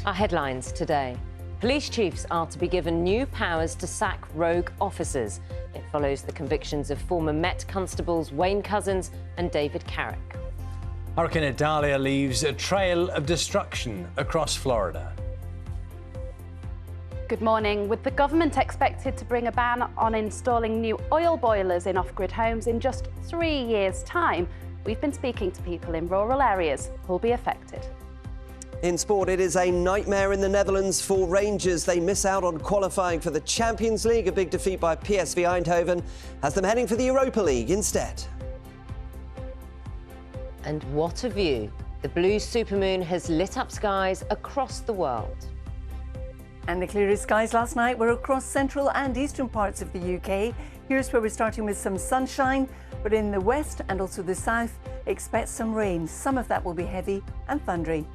Our headlines today. Police chiefs are to be given new powers to sack rogue officers. It follows the convictions of former Met constables Wayne Couzens and David Carrick. Hurricane Idalia leaves a trail of destruction across Florida. Good morning. With the government expected to bring a ban on installing new oil boilers in off-grid homes in just 3 years' time, we've been speaking to people in rural areas who'll be affected. In sport, it is a nightmare in the Netherlands for Rangers. They miss out on qualifying for the Champions League. A big defeat by PSV Eindhoven has them heading for the Europa League instead. And what a view. The blue supermoon has lit up skies across the world. And the clearest skies last night were across central and eastern parts of the UK. Here's where we're starting with some sunshine, but in the west and also the south, expect some rain. Some of that will be heavy and thundery.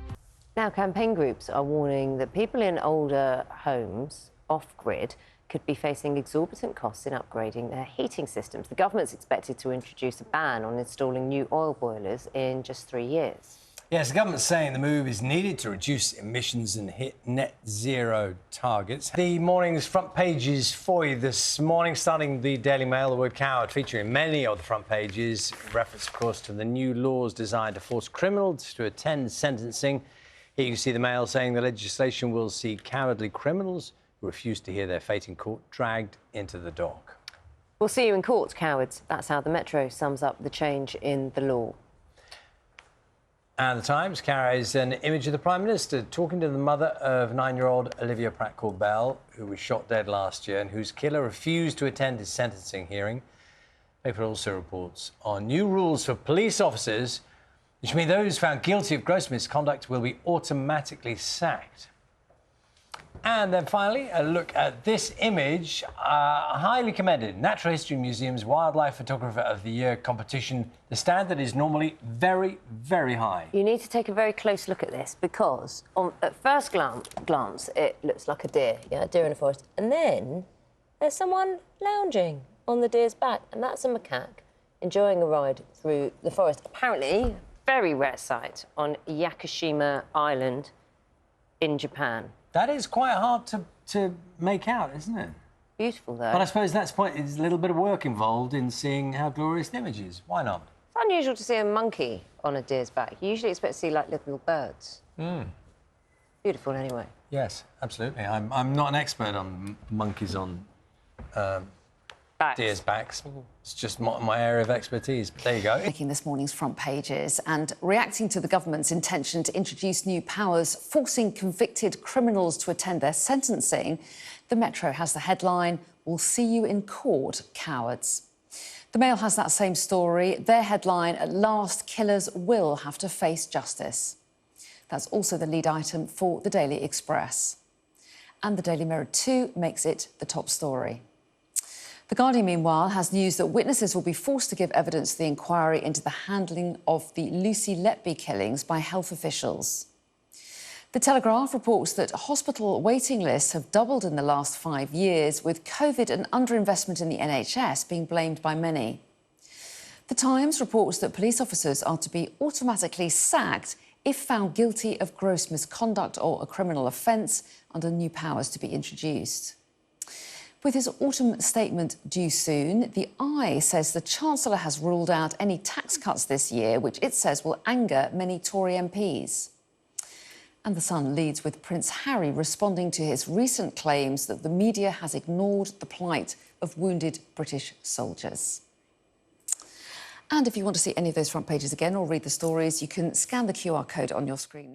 Now, campaign groups are warning that people in older homes, off-grid, could be facing exorbitant costs in upgrading their heating systems. The government's expected to introduce a ban on installing new oil boilers in just 3 years. Yes, the government's saying the move is needed to reduce emissions and hit net zero targets. The morning's front pages for you this morning, starting the Daily Mail, the word coward featuring many of the front pages. Reference, of course, to the new laws designed to force criminals to attend sentencing. Here you can see the Mail saying the legislation will see cowardly criminals who refuse to hear their fate in court dragged into the dock. We'll see you in court, cowards. That's how the Metro sums up the change in the law. And the Times carries an image of the Prime Minister talking to the mother of 9-year-old Olivia Pratt-Corbell, who was shot dead last year and whose killer refused to attend his sentencing hearing. The paper also reports on new rules for police officers, which mean those found guilty of gross misconduct will be automatically sacked. And then finally, a look at this image, highly commended. Natural History Museum's Wildlife Photographer of the Year competition. The standard is normally very, very high. You need to take a very close look at this because, at first glance, it looks like a deer, a deer in a forest. And then there's someone lounging on the deer's back, and that's a macaque enjoying a ride through the forest. Apparently, very rare sight on Yakushima Island in Japan. That is quite hard to make out, isn't it? Beautiful, though. But I suppose that's the point. There's a little bit of work involved in seeing how glorious the image is. Why not? It's unusual to see a monkey on a deer's back. You usually expect to see, like, little birds. Beautiful, anyway. Yes, absolutely. I'm not an expert on monkeys on deer's backs. It's just my area of expertise. But there you go. Making this morning's front pages and reacting to the government's intention to introduce new powers forcing convicted criminals to attend their sentencing, the Metro has the headline, "We'll see you in court, cowards." The Mail has that same story. Their headline, "At last, killers will have to face justice." That's also the lead item for the Daily Express. And the Daily Mirror too makes it the top story. The Guardian, meanwhile, has news that witnesses will be forced to give evidence to the inquiry into the handling of the Lucy Letby killings by health officials. The Telegraph reports that hospital waiting lists have doubled in the last 5 years, with COVID and underinvestment in the NHS being blamed by many. The Times reports that police officers are to be automatically sacked if found guilty of gross misconduct or a criminal offence, under new powers to be introduced. With his autumn statement due soon, The Eye says the Chancellor has ruled out any tax cuts this year, which it says will anger many Tory MPs. And The Sun leads with Prince Harry responding to his recent claims that the media has ignored the plight of wounded British soldiers. And if you want to see any of those front pages again or read the stories, you can scan the QR code on your screen.